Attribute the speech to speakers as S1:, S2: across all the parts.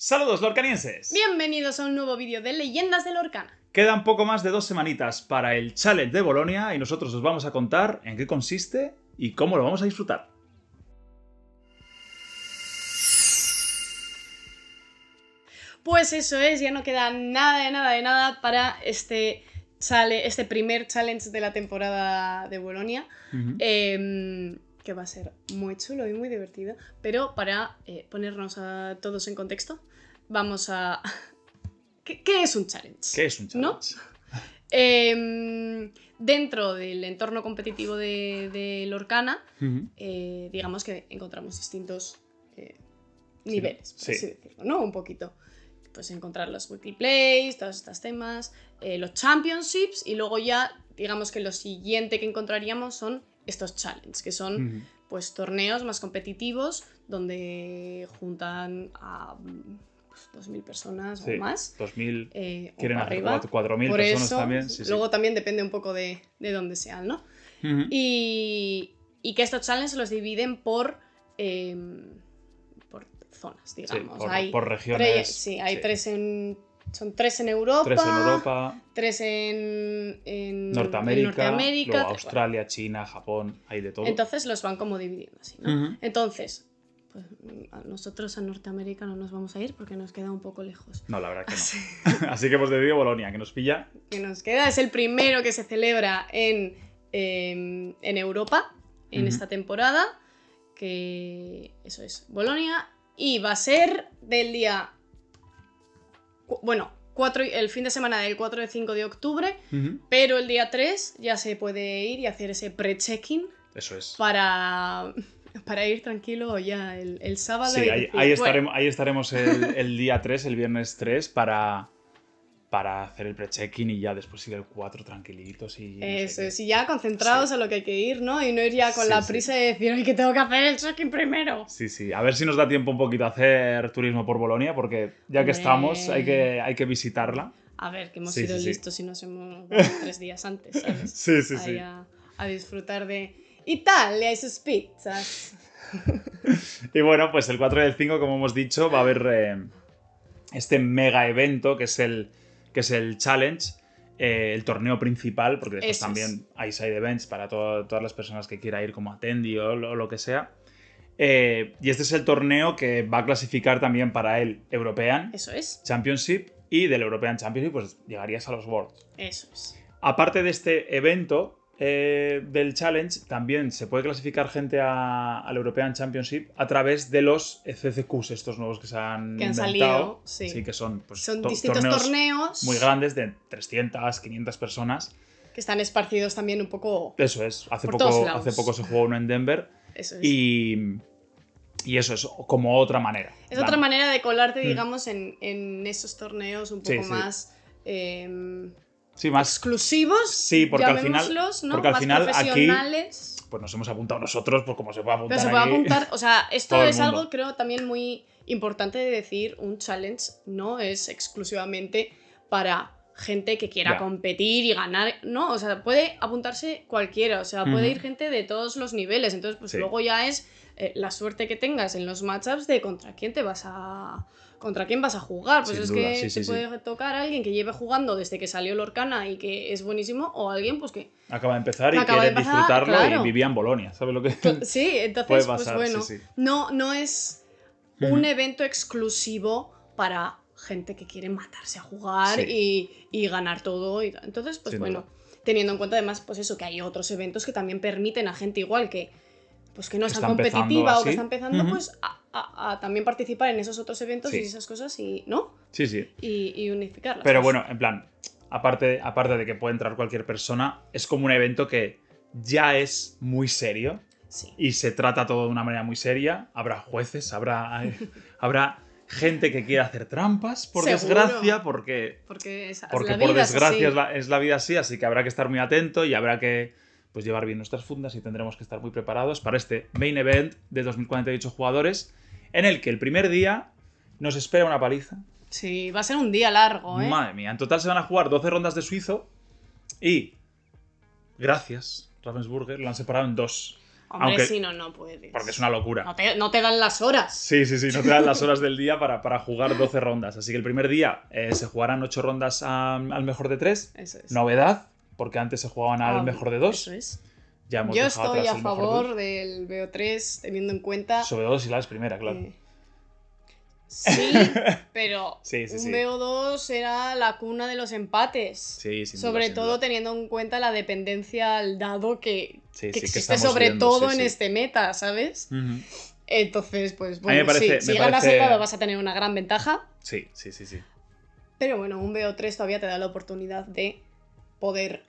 S1: Saludos lorcanienses.
S2: Bienvenidos a un nuevo vídeo de Leyendas de Lorcana.
S1: Quedan poco más de 2 semanitas para el Challenge de Bolonia y nosotros os vamos a contar en qué consiste y cómo lo vamos a disfrutar.
S2: Pues eso es, ya no queda nada para este primer challenge de la temporada de Bolonia. Que va a ser muy chulo y muy divertido. Pero para ponernos a todos en contexto, vamos a... ¿Qué es un challenge?
S1: ¿Qué es un challenge?
S2: ¿No? Dentro del entorno competitivo de Lorcana, digamos que encontramos distintos niveles, por así decirlo, ¿no? Un poquito. Pues encontrar los weekly plays, todos estos temas, los championships, y luego ya, digamos que lo siguiente que encontraríamos son estos challenges, que son pues torneos más competitivos donde juntan a 2.000 personas o más.
S1: 2.000, quieren hacer 4.000
S2: por
S1: personas
S2: eso,
S1: también.
S2: Luego también depende un poco de dónde sean, ¿no? Y que estos challenges los dividen por zonas, digamos.
S1: Por regiones.
S2: Hay 3 en... Son 3 en Europa. 3 en
S1: Norteamérica. Luego Australia, China, Japón, hay de todo.
S2: Entonces los van como dividiendo así, ¿no? Entonces, pues nosotros a Norteamérica no nos vamos a ir porque nos queda un poco lejos.
S1: No, la verdad que no. Así que hemos decidido Bolonia, que nos pilla.
S2: Que nos queda, es el primero que se celebra en Europa en esta temporada. Que eso es Bolonia. Y va a ser del día... Bueno, el fin de semana del 4 y 5 de octubre, pero el día 3 ya se puede ir y hacer ese pre-check-in.
S1: Eso es.
S2: Para ir tranquilo ya el sábado.
S1: Sí, ahí estaremos el día 3, el viernes 3, para hacer el pre-check-in y ya después ir el 4 tranquilitos y...
S2: Eso es, y ya concentrados en lo que hay que ir, ¿no? Y no ir ya con la prisa de decir, ¡ay, que tengo que hacer el check-in primero!
S1: Sí, a ver si nos da tiempo un poquito a hacer turismo por Bolonia, porque ya que estamos, hay que visitarla.
S2: A ver, que hemos sido listos y nos hemos 3 días antes, ¿sabes?
S1: Sí.
S2: A disfrutar de Italia y sus pizzas.
S1: Y bueno, pues el 4 y el 5, como hemos dicho, va a haber este mega evento que es el Challenge, el torneo principal, porque después también hay side events para todas las personas que quiera ir como attendee o lo que sea. Y este es el torneo que va a clasificar también para el European Championship, y del European Championship pues llegarías a los Worlds.
S2: Eso es.
S1: Aparte de este evento del Challenge, también se puede clasificar gente al European Championship a través de los CCQs, estos nuevos que han inventado.
S2: Salido,
S1: sí, que son, pues,
S2: son distintos torneos
S1: muy grandes de 300, 500 personas.
S2: Que están esparcidos también un poco.
S1: Eso es, hace poco se jugó uno en Denver.
S2: Eso es.
S1: Y eso es como otra manera.
S2: Es otra manera de colarte, digamos, en esos torneos un poco más...
S1: más
S2: exclusivos,
S1: sí, porque al final,
S2: ¿no?
S1: porque al
S2: más
S1: final
S2: profesionales.
S1: Aquí pues nos hemos apuntado nosotros, pues como se puede apuntar.
S2: Pero se puede apuntar, o sea, esto es algo creo también muy importante de decir, un challenge no es exclusivamente para gente que quiera competir y ganar, no, o sea, puede apuntarse cualquiera, o sea, puede ir gente de todos los niveles, entonces pues luego ya es la suerte que tengas en los matchups de contra quién vas a jugar. Pues
S1: Sin duda,
S2: que te puede tocar a alguien que lleve jugando desde que salió Lorcana y que es buenísimo, o alguien pues que
S1: acaba de empezar y quiere disfrutarlo y vivía en Bolonia, ¿sabes lo que?
S2: Sí, entonces
S1: puede pasar,
S2: pues bueno, no es un evento exclusivo para gente que quiere matarse a jugar y ganar todo. Entonces, pues bueno, teniendo en cuenta además pues eso, que hay otros eventos que también permiten a gente igual que pues que no es tan competitiva o que está empezando, pues a también participar en esos otros eventos y esas cosas, ¿no?
S1: Sí.
S2: Y unificarlas.
S1: Pero bueno, en plan, aparte de que puede entrar cualquier persona, es como un evento que ya es muy serio y se trata todo de una manera muy seria. Habrá jueces, habrá gente que quiera hacer trampas, por desgracia, porque por desgracia es la vida así que habrá que estar muy atento y habrá que pues llevar bien nuestras fundas y tendremos que estar muy preparados para este main event de 2048 jugadores, en el que el primer día nos espera una paliza.
S2: Sí, va a ser un día largo, ¿eh?
S1: Madre mía, en total se van a jugar 12 rondas de suizo y, gracias, Ravensburger, lo han separado en 2.
S2: Hombre,
S1: Aunque,
S2: si no puedes.
S1: Porque es una locura.
S2: No te dan las horas.
S1: Sí, no te dan las horas del día para jugar 12 rondas. Así que el primer día se jugarán 8 rondas al mejor de 3.
S2: Eso es.
S1: Novedad, porque antes se jugaban al mejor de 2.
S2: Eso es.
S1: Ya hemos
S2: Yo
S1: dejado
S2: estoy
S1: atrás
S2: a
S1: el mejor
S2: favor
S1: de 2.
S2: del BO3, teniendo en cuenta...
S1: Sobre todo si la es primera, claro.
S2: Sí, pero
S1: sí.
S2: un BO2 era la cuna de los empates.
S1: Sí, sin
S2: sobre
S1: duda,
S2: todo teniendo en cuenta la dependencia al dado que existe
S1: que
S2: sobre
S1: viendo,
S2: todo en este meta, ¿sabes?
S1: Uh-huh.
S2: Entonces, pues bueno, si ganas el dado vas a tener una gran ventaja.
S1: Sí.
S2: Pero bueno, un BO3 todavía te da la oportunidad de poder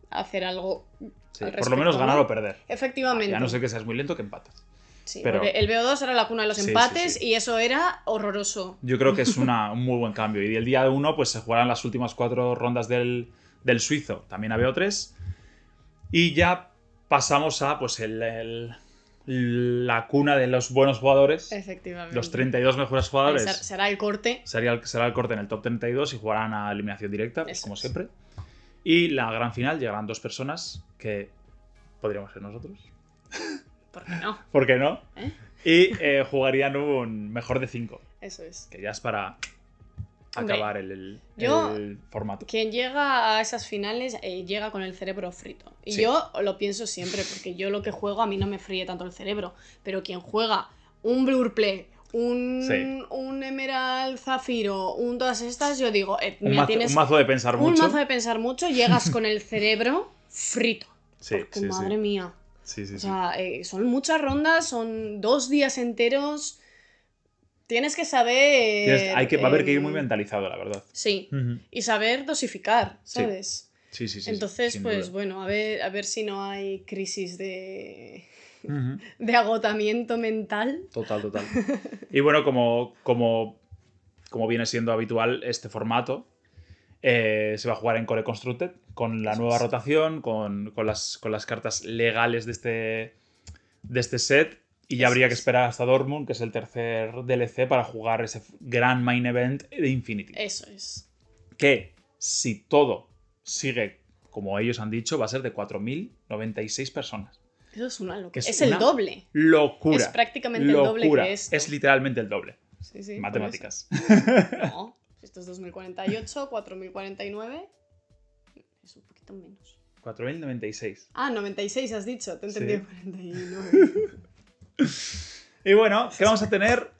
S2: hacer algo al respecto,
S1: por lo menos ganar o perder.
S2: Efectivamente.
S1: Ya no sé que seas muy lento que empatas.
S2: Sí,
S1: pero...
S2: porque el BO2 era la cuna de los empates y eso era horroroso.
S1: Yo creo que es un muy buen cambio. Y el día 1 pues se jugarán las últimas 4 rondas del suizo, también a BO3. Y ya pasamos a pues la cuna de los buenos jugadores.
S2: Efectivamente.
S1: Los 32 mejores jugadores.
S2: Será el corte.
S1: Será el corte en el top 32 y jugarán a eliminación directa, pues, como siempre. Y la gran final llegarán 2 personas que podríamos ser nosotros.
S2: ¿Por qué no?
S1: ¿Por qué no? Y jugarían un mejor de 5.
S2: Eso es.
S1: Que ya es para acabar el formato.
S2: Quien llega a esas finales llega con el cerebro frito. Y yo lo pienso siempre, porque yo lo que juego a mí no me fríe tanto el cerebro. Pero quien juega un Blur Play, un Emerald Zafiro, todas estas, yo digo,
S1: un mazo de pensar mucho.
S2: Un mazo de pensar mucho, llegas con el cerebro frito. Madre mía. O sea, son muchas rondas, son 2 días enteros. Tienes que saber...
S1: Va a haber que ir muy mentalizado, la verdad.
S2: Sí. Y saber dosificar, ¿sabes?
S1: Sí.
S2: Entonces, pues bueno, a ver si no hay crisis de agotamiento mental.
S1: Total. Y bueno, como viene siendo habitual este formato, se va a jugar en Core Constructed, con la nueva rotación, con las cartas legales de este set. Y ya habría que esperar hasta Dortmund, que es el tercer DLC, para jugar ese gran main event de Infinity.
S2: Eso es.
S1: Que, si todo sigue como ellos han dicho, va a ser de 4.096 personas.
S2: Eso es una locura. Es el doble.
S1: Locura.
S2: Es prácticamente el doble que esto.
S1: Es literalmente el doble.
S2: Sí,
S1: matemáticas.
S2: No, esto es 2048, 4049. Es un poquito menos.
S1: 4.096.
S2: Ah, 96 has dicho. Te he entendido 49.
S1: Y bueno, ¿qué vamos a tener?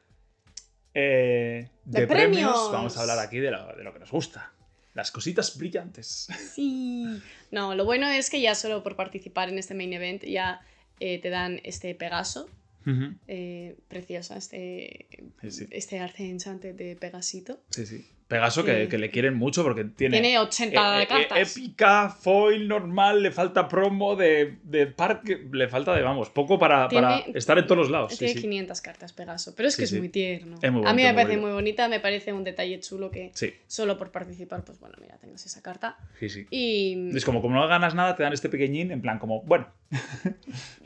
S1: De premios. Vamos a hablar aquí de lo que nos gusta. Las cositas brillantes.
S2: Sí. No, lo bueno es que ya solo por participar en este main event ya te dan este Pegaso. Preciosa, este arte enchante de Pegasito.
S1: Sí. Pegaso que le quieren mucho porque tiene
S2: 80 cartas.
S1: Épica, foil, normal, le falta promo de parque, le falta poco para estar en todos los lados.
S2: Tiene 500 cartas Pegaso, pero es que es muy tierno.
S1: Es muy bonito,
S2: a mí me parece muy bonita, me parece un detalle chulo que
S1: sí.
S2: Solo por participar, pues bueno, mira, tengas esa carta.
S1: Sí.
S2: Y...
S1: Es como no ganas nada, te dan este pequeñín, en plan como, bueno,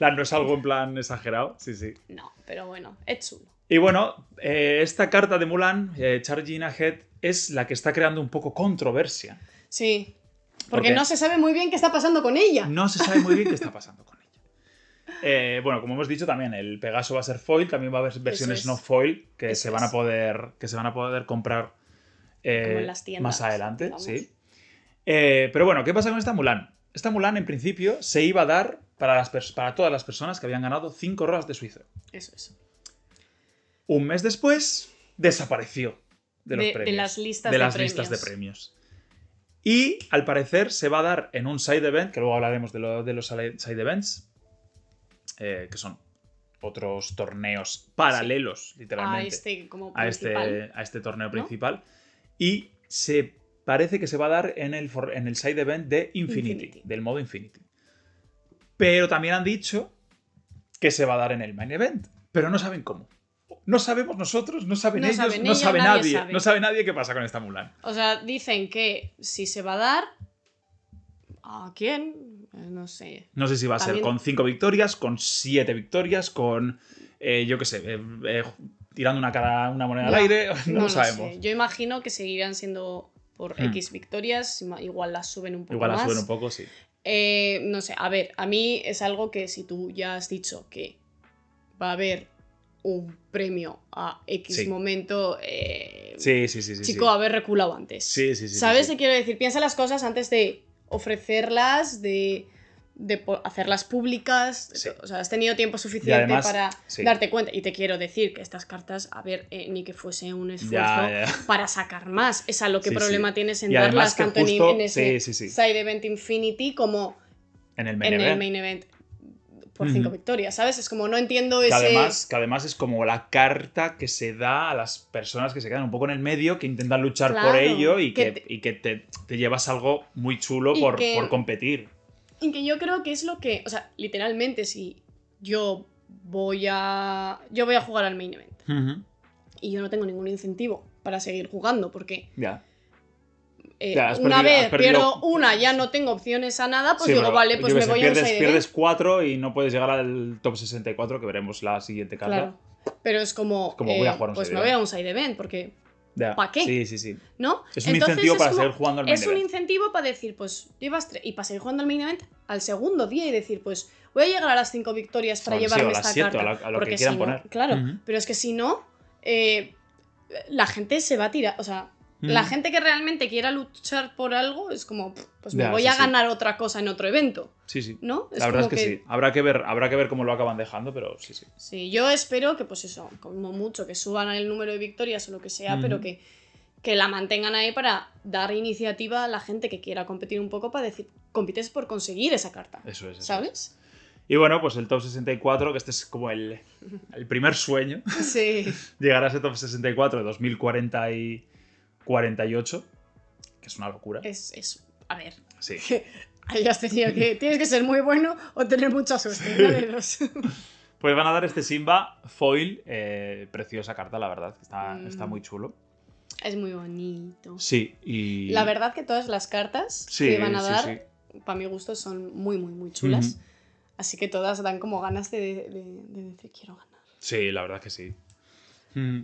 S1: no es algo en plan exagerado, sí.
S2: No, pero bueno, es chulo.
S1: Y bueno, esta carta de Mulan, Charging Ahead, es la que está creando un poco controversia.
S2: Sí, porque no se sabe muy bien qué está pasando con ella.
S1: No se sabe muy bien qué está pasando con ella. Bueno, como hemos dicho también, el Pegaso va a ser foil, también va a haber versiones no foil que se van a poder comprar
S2: como en las tiendas,
S1: más adelante. Digamos. Sí. Pero bueno, ¿qué pasa con esta Mulan? Esta Mulan, en principio, se iba a dar para todas las personas que habían ganado 5 rondas de suizo.
S2: Eso.
S1: Un mes después, desapareció de los premios.
S2: De las listas
S1: de premios. Y, al parecer, se va a dar en un side event, que luego hablaremos de los side events, que son otros torneos paralelos, literalmente, a este torneo principal. Y parece que se va a dar en el side event de Infinity, del modo Infinity. Pero también han dicho que se va a dar en el main event, pero no saben cómo. No sabemos nosotros, no saben ellos, no sabe nadie. No sabe nadie qué pasa con esta Mulan.
S2: O sea, dicen que si se va a dar... ¿A quién? No sé.
S1: No sé si va a ser con 5 victorias, con 7 victorias, con... yo qué sé, tirando una moneda al aire. No lo sabemos.
S2: Sé. Yo imagino que seguirán siendo por X victorias. Igual las suben un poco más.
S1: Igual las suben un poco, sí.
S2: No sé, a ver, a mí es algo que si tú ya has dicho que va a haber un premio a X momento, chico, haber reculado antes. ¿Sabes qué quiero decir? Piensa las cosas antes de ofrecerlas, de hacerlas públicas. O sea, has tenido tiempo suficiente además, para darte cuenta. Y te quiero decir que estas cartas, a ver, ni que fuese un esfuerzo para sacar más. Es a lo que problema tienes en darlas tanto justo, en ese Side Event Infinity como en el main event. Por 5 victorias, ¿sabes? Es como no entiendo ese...
S1: Que además es como la carta que se da a las personas que se quedan un poco en el medio, que intentan luchar por ello y que te llevas algo muy chulo por competir.
S2: Y que yo creo que es lo que... O sea, literalmente, si yo voy a jugar al main event y yo no tengo ningún incentivo para seguir jugando porque... una vez pierdo una, ya no tengo opciones a nada, pues digo, vale, pues me voy a un side event.
S1: Pierdes 4 y no puedes llegar al top 64, que veremos la siguiente carta. Claro,
S2: pero es como voy a jugar un pues me voy a un side event, porque ¿para qué?
S1: Sí.
S2: ¿No?
S1: Es un incentivo para seguir jugando al main event.
S2: Es un incentivo para decir, pues llevas 3, y para seguir jugando al main event al segundo día y decir, pues voy a llegar a las 5 victorias para llevarme esta carta.
S1: A lo que quieran poner.
S2: Claro, pero es que si no, la gente se va a tirar, o sea... La gente que realmente quiera luchar por algo es como, pues me voy a ganar otra cosa en otro evento.
S1: Sí.
S2: ¿No?
S1: La verdad es que sí. Habrá que ver cómo lo acaban dejando, pero sí.
S2: Sí, yo espero que, pues eso, como mucho, que suban el número de victorias o lo que sea, pero que la mantengan ahí para dar iniciativa a la gente que quiera competir un poco para decir, compites por conseguir esa carta.
S1: Eso es.
S2: ¿Sabes?
S1: Y bueno, pues el top 64, que este es como el primer sueño.
S2: Sí.
S1: Llegar a ese top 64 de 2048, que es una locura.
S2: Es a ver.
S1: Sí.
S2: Ahí has tenido que... Tienes que ser muy bueno o tener mucha suerte. Una de dos.
S1: Pues van a dar este Simba foil. Preciosa carta, la verdad. Está muy chulo.
S2: Es muy bonito.
S1: Sí, y...
S2: La verdad que todas las cartas que van a dar, para mi gusto, son muy, muy, muy chulas. Así que todas dan como ganas de decir, quiero ganar.
S1: Sí, la verdad que sí.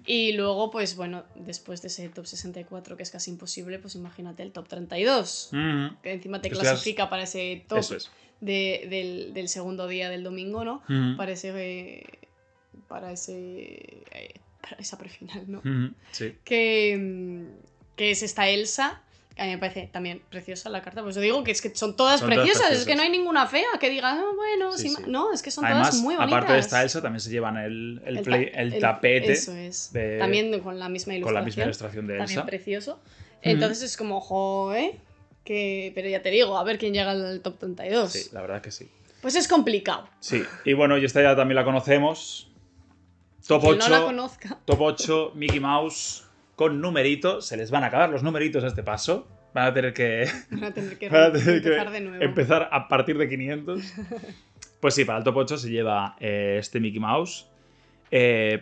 S2: Y luego, pues bueno, después de ese top 64, que es casi imposible, pues imagínate el top 32, que encima te clasifica para ese top del segundo día del domingo, ¿no? Para esa prefinal, ¿no?
S1: Sí.
S2: Que es esta Elsa. A mí me parece también preciosa la carta. Pues yo digo que son todas preciosas. Es que no hay ninguna fea que diga, bueno, no, es que son
S1: además,
S2: todas muy bonitas.
S1: Aparte de esta Elsa, también se llevan el tapete.
S2: Eso es. También con la misma ilustración.
S1: Con la misma ilustración de Elsa.
S2: También precioso. Entonces es como, pero ya te digo, a ver quién llega al top 32.
S1: Sí, la verdad que sí.
S2: Pues es complicado.
S1: Sí, y bueno, y esta ya también la conocemos. Top 8.
S2: No la conozca.
S1: Top 8, Mickey Mouse. Con numeritos, se les van a acabar los numeritos a este paso. Van a tener que
S2: empezar de nuevo.
S1: Empezar a partir de 500. Pues sí, para el top 8 se lleva este Mickey Mouse.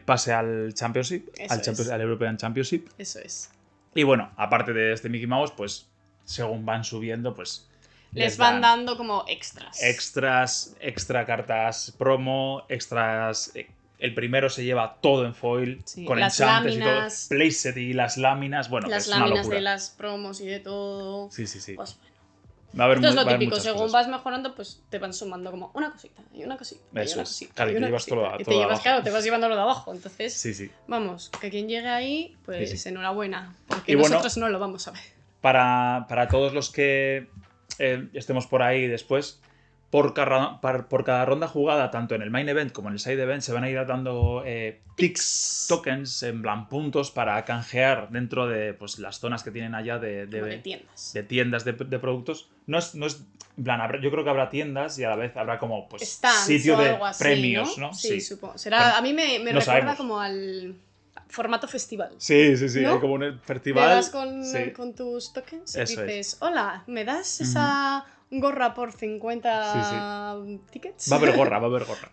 S1: Pase al Championship, al European Championship.
S2: Eso es.
S1: Y bueno, aparte de este Mickey Mouse, pues según van subiendo, pues
S2: les van dando como extras.
S1: Extra cartas promo, extras... El primero se lleva todo en foil, con enchantes y todo. Playset y las láminas. Bueno,
S2: las
S1: es una locura.
S2: Las láminas de las promos y de todo.
S1: Sí.
S2: Pues bueno.
S1: Va a haber
S2: esto es lo típico. Según vas mejorando, pues te van sumando como una cosita y una cosita.
S1: Eso
S2: y una
S1: es.
S2: cosita.
S1: Claro, y te llevas todo
S2: y te llevas, claro, te vas llevando lo de abajo. Entonces,
S1: sí.
S2: Vamos, que quien llegue ahí, pues enhorabuena. Porque nosotros no lo vamos a ver.
S1: Para todos los que estemos por ahí después... Por cada ronda jugada, tanto en el main event como en el side event, se van a ir dando ticks, tokens, en plan puntos para canjear dentro de pues, las zonas que tienen allá de
S2: tiendas.
S1: De tiendas de productos. No es en plan, yo creo que habrá tiendas y a la vez habrá como pues, sitio de así, premios, ¿no?
S2: Sí, supongo. Será, a mí me recuerda sabemos. Como al formato festival.
S1: Sí, hay como un festival.
S2: Te vas con tus tokens y dices, hola, ¿me das esa gorra por 50 tickets?
S1: Va a haber gorra.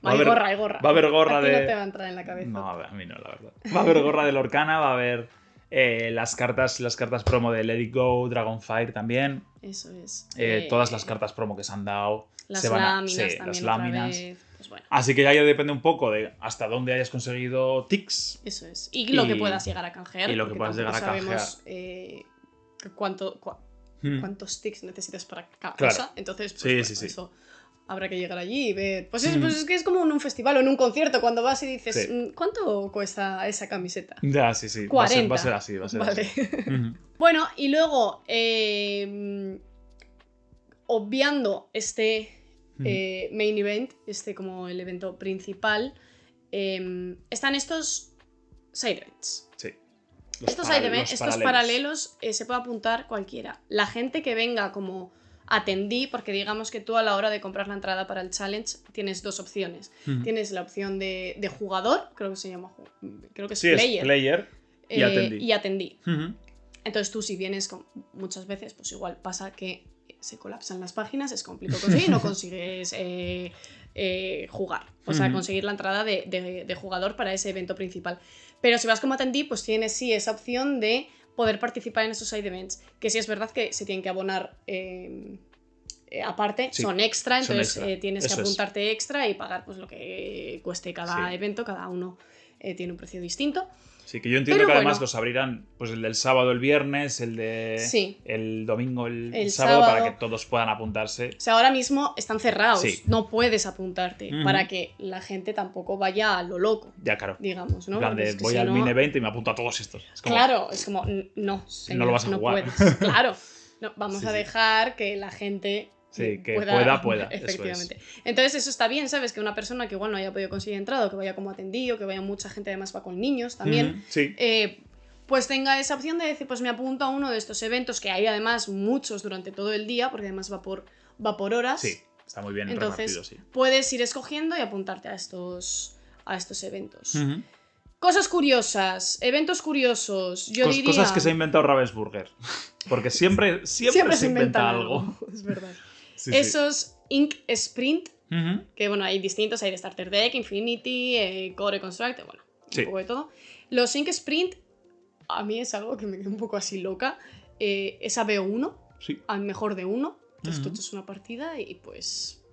S2: Hay gorra.
S1: Va a haber gorra
S2: a ti
S1: de...
S2: no te va a entrar en la cabeza.
S1: No, a mí no, la verdad. Va a haber gorra de Lorcana, va a haber las cartas promo de Let It Go, Dragonfire también.
S2: Eso es.
S1: Todas las cartas promo que se han dado.
S2: Las láminas también
S1: las láminas.
S2: Otra vez. Pues bueno.
S1: Así que ya depende un poco de hasta dónde hayas conseguido ticks.
S2: Eso es. Y lo que puedas llegar a canjear.
S1: Y lo que puedas llegar a canjear.
S2: Sabemos cuánto... cuántos ticks necesitas para cada cosa. Entonces, pues, eso habrá que llegar allí y ver. Pues es que es como en un festival o en un concierto, cuando vas y dices, ¿cuánto cuesta esa camiseta?
S1: Ya, sí.
S2: 40.
S1: Va a ser así.
S2: Vale. Bueno, y luego, obviando este main event, como el evento principal, están estos side events.
S1: Sí.
S2: Estos paralelos se puede apuntar cualquiera. La gente que venga como atendí, porque digamos que tú a la hora de comprar la entrada para el challenge tienes dos opciones. Tienes la opción de jugador, creo que se llama, creo que es player.
S1: Es player y
S2: atendí. Entonces tú si vienes muchas veces, pues igual pasa que se colapsan las páginas, es complicado conseguir, no consigues jugar, o sea, conseguir la entrada de jugador para ese evento principal. Pero si vas como atendí, pues tienes sí esa opción de poder participar en esos side events, que sí es verdad que se tienen que abonar aparte, son extra, entonces tienes que apuntarte extra y pagar pues lo que cueste cada evento, cada uno tiene un precio distinto.
S1: Sí, que yo entiendo que además los abrirán pues el del sábado el viernes, el de el domingo el sábado, para que todos puedan apuntarse.
S2: O sea, ahora mismo están cerrados, no puedes apuntarte, para que la gente tampoco vaya a lo loco.
S1: Ya, claro.
S2: Digamos, ¿no?
S1: En plan de, voy al mini event y me apunto a todos estos. Es como,
S2: claro, es como, no, señor,
S1: no lo vas a jugar.
S2: Puedes. Claro, no, vamos a dejar que la gente...
S1: Sí, que pueda.
S2: Efectivamente. Entonces eso está bien, ¿sabes? Que una persona que igual no haya podido conseguir entrada, o que vaya como atendido, que vaya mucha gente, además va con niños también, pues tenga esa opción de decir, pues me apunto a uno de estos eventos, que hay además muchos durante todo el día, porque además va por horas.
S1: Sí, está muy bien repartido, sí.
S2: Puedes ir escogiendo y apuntarte a estos eventos. Cosas curiosas, eventos curiosos, yo diría...
S1: Cosas que se ha inventado Ravensburger. Porque siempre se inventa algo.
S2: Es verdad. Esos Ink Sprint, que bueno, hay distintos, hay de Starter Deck, Infinity, Core Construct, bueno, un poco de todo. Los Ink Sprint, a mí es algo que me queda un poco así loca. Es a B1, al mejor de uno. Entonces tú echas una partida y pues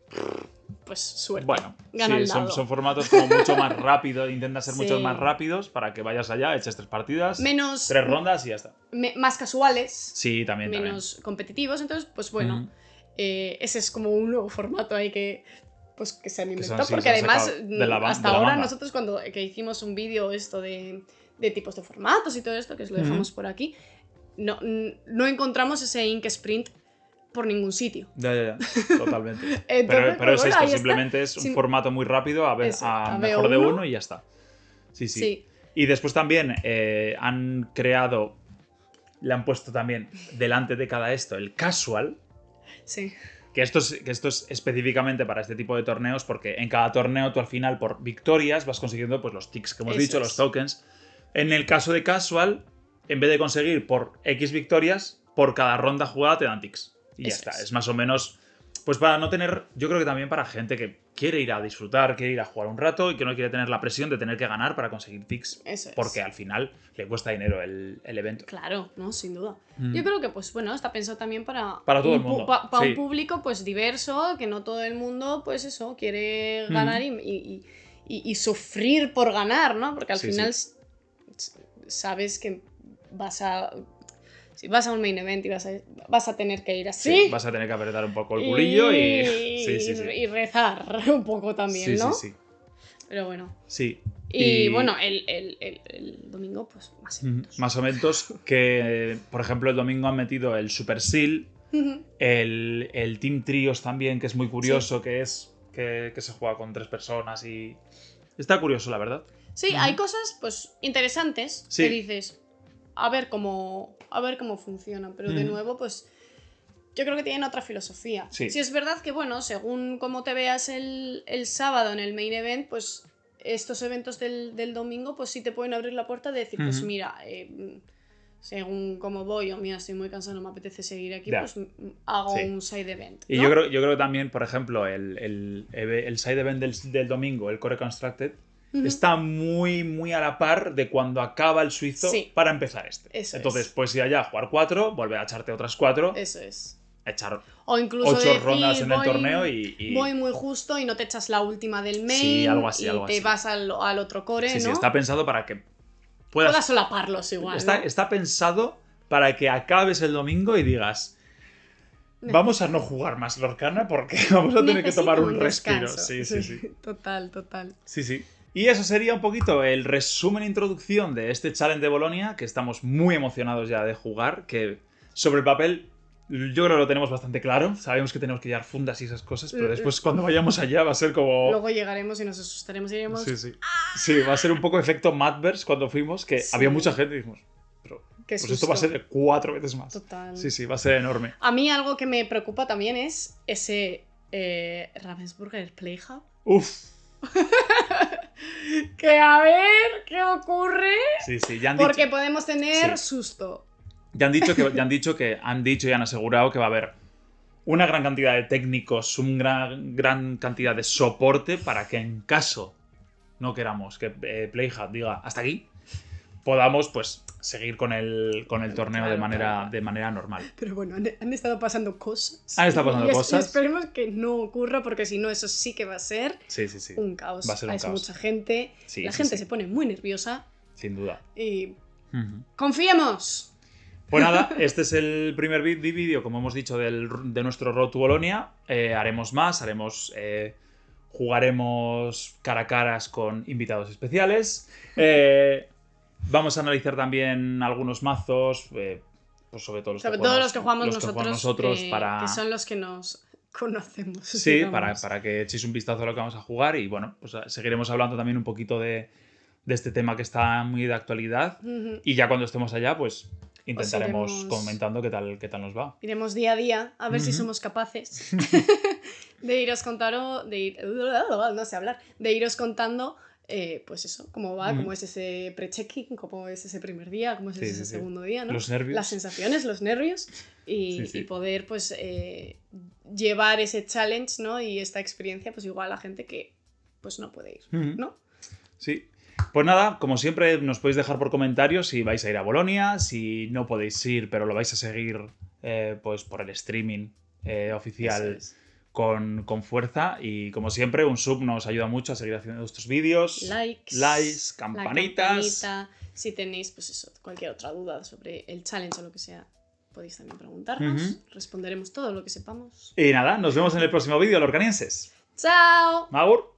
S2: suerte.
S1: Bueno,
S2: gana el dado.
S1: Son formatos como mucho más rápidos, intentan ser mucho más rápidos para que vayas allá, eches 3 partidas, 3 rondas y ya está.
S2: Más casuales.
S1: Sí, también.
S2: Menos competitivos, entonces pues bueno. Ese es como un nuevo formato ahí que se han inventado, porque además hasta ahora nosotros que hicimos un vídeo esto de tipos de formatos y todo esto, que os lo dejamos por aquí, no encontramos ese Ink Sprint por ningún sitio.
S1: Ya, totalmente.
S2: Entonces,
S1: pero es esto, simplemente es un formato muy rápido a mejor de uno y ya está. Sí. Y después también le han puesto también delante de cada el casual.
S2: Sí.
S1: Que esto es específicamente para este tipo de torneos, porque en cada torneo tú al final por victorias vas consiguiendo pues los ticks que hemos dicho, los tokens. En el caso de casual, en vez de conseguir por X victorias, por cada ronda jugada te dan ticks. Y ya está. Es más o menos, pues para no tener, yo creo que también para gente que quiere ir a disfrutar, quiere ir a jugar un rato y que no quiere tener la presión de tener que ganar para conseguir ticks. Porque al final le cuesta dinero el evento.
S2: Claro, no, sin duda. Yo creo que, pues bueno, está pensado también para
S1: todo el mundo.
S2: Para un público pues diverso, que no todo el mundo, pues eso, quiere ganar y sufrir por ganar, ¿no? Porque al final sabes que si vas a un main event y vas a tener que ir así.
S1: Sí, vas a tener que apretar un poco el culillo
S2: y rezar un poco también, ¿no?
S1: Sí.
S2: Pero bueno.
S1: Sí.
S2: Y bueno, el domingo, pues más eventos.
S1: Más eventos que, por ejemplo, el domingo han metido el Super Seal, el Team Trios también, que es muy curioso, que es que se juega con 3 personas y... Está curioso, la verdad.
S2: Sí, hay cosas, pues, interesantes que dices... A ver cómo funcionan, pero de nuevo, pues yo creo que tienen otra filosofía. Sí es verdad que, bueno, según cómo te veas el sábado en el main event, pues estos eventos del domingo, pues sí te pueden abrir la puerta de decir, pues mira, según cómo voy, o mira, estoy muy cansado, no me apetece seguir aquí, pues hago un side event, ¿no?
S1: Y yo creo que también, por ejemplo, el side event del domingo, el Core Constructed, está muy, muy a la par de cuando acaba el suizo para empezar Entonces, puedes ir allá a jugar 4, volver a echarte otras 4.
S2: Eso es.
S1: Echar
S2: o incluso
S1: 8 rondas en el torneo y...
S2: Voy muy justo y no te echas la última del main.
S1: Sí, algo así.
S2: Te vas al otro core, ¿no?
S1: Sí, está pensado para que
S2: puedas solaparlos igual,
S1: está pensado para que acabes el domingo y digas... vamos a no jugar más Lorcana porque vamos a tener que tomar un respiro. Sí.
S2: Total.
S1: Sí. Y eso sería un poquito el resumen e introducción de este Challenge de Bolonia, que estamos muy emocionados ya de jugar, que sobre el papel yo creo que lo tenemos bastante claro. Sabemos que tenemos que llevar fundas y esas cosas, pero después cuando vayamos allá va a ser como...
S2: Luego llegaremos y nos asustaremos y diremos...
S1: Sí, va a ser un poco efecto Madverse cuando fuimos, que había mucha gente y dijimos... Pero pues esto va a ser 4 veces más.
S2: Total.
S1: Sí, va a ser enorme.
S2: A mí algo que me preocupa también es ese Ravensburger Playhub.
S1: Uf.
S2: Que a ver qué ocurre.
S1: Sí, ya han
S2: porque
S1: dicho...
S2: podemos tener susto.
S1: Ya han dicho y han asegurado que va a haber una gran cantidad de técnicos, una gran cantidad de soporte para que en caso no queramos que Playhub diga hasta aquí, podamos pues seguir con el torneo de manera normal.
S2: Pero bueno, han estado pasando cosas.
S1: Han estado pasando cosas.
S2: Y esperemos que no ocurra, porque si no, eso sí que va a ser un caos.
S1: Va a ser un caos.
S2: Mucha gente. La gente se pone muy nerviosa.
S1: Sin duda.
S2: Y ¡confiemos!
S1: Pues nada, este es el primer vídeo, como hemos dicho, de nuestro Road to Bolonia. Haremos más, jugaremos cara a caras con invitados especiales. Vamos a analizar también algunos mazos, pues sobre todo los que jugamos nosotros
S2: que son los que nos conocemos.
S1: Sí, para que echéis un vistazo a lo que vamos a jugar y bueno, pues seguiremos hablando también un poquito de este tema que está muy de actualidad y ya cuando estemos allá, pues intentaremos comentando qué tal nos va.
S2: Iremos día a día a ver si somos capaces de iros contando, de iros contando pues eso, cómo va, cómo es ese pre-checking, cómo es ese primer día, cómo es ese segundo día, ¿no?
S1: Los nervios.
S2: Las sensaciones, los nervios y poder pues llevar ese challenge, ¿no? Y esta experiencia pues igual a la gente que pues no puede ir, ¿no?
S1: Sí. Pues nada, como siempre nos podéis dejar por comentarios si vais a ir a Bolonia, si no podéis ir pero lo vais a seguir pues por el streaming oficial con fuerza y como siempre un sub nos ayuda mucho a seguir haciendo estos vídeos. Likes, campanitas.
S2: Si tenéis pues eso, cualquier otra duda sobre el challenge o lo que sea, podéis también preguntarnos. Responderemos todo lo que sepamos.
S1: Y nada, nos vemos en el próximo vídeo, lorcanienses.
S2: ¡Chao!
S1: Agur.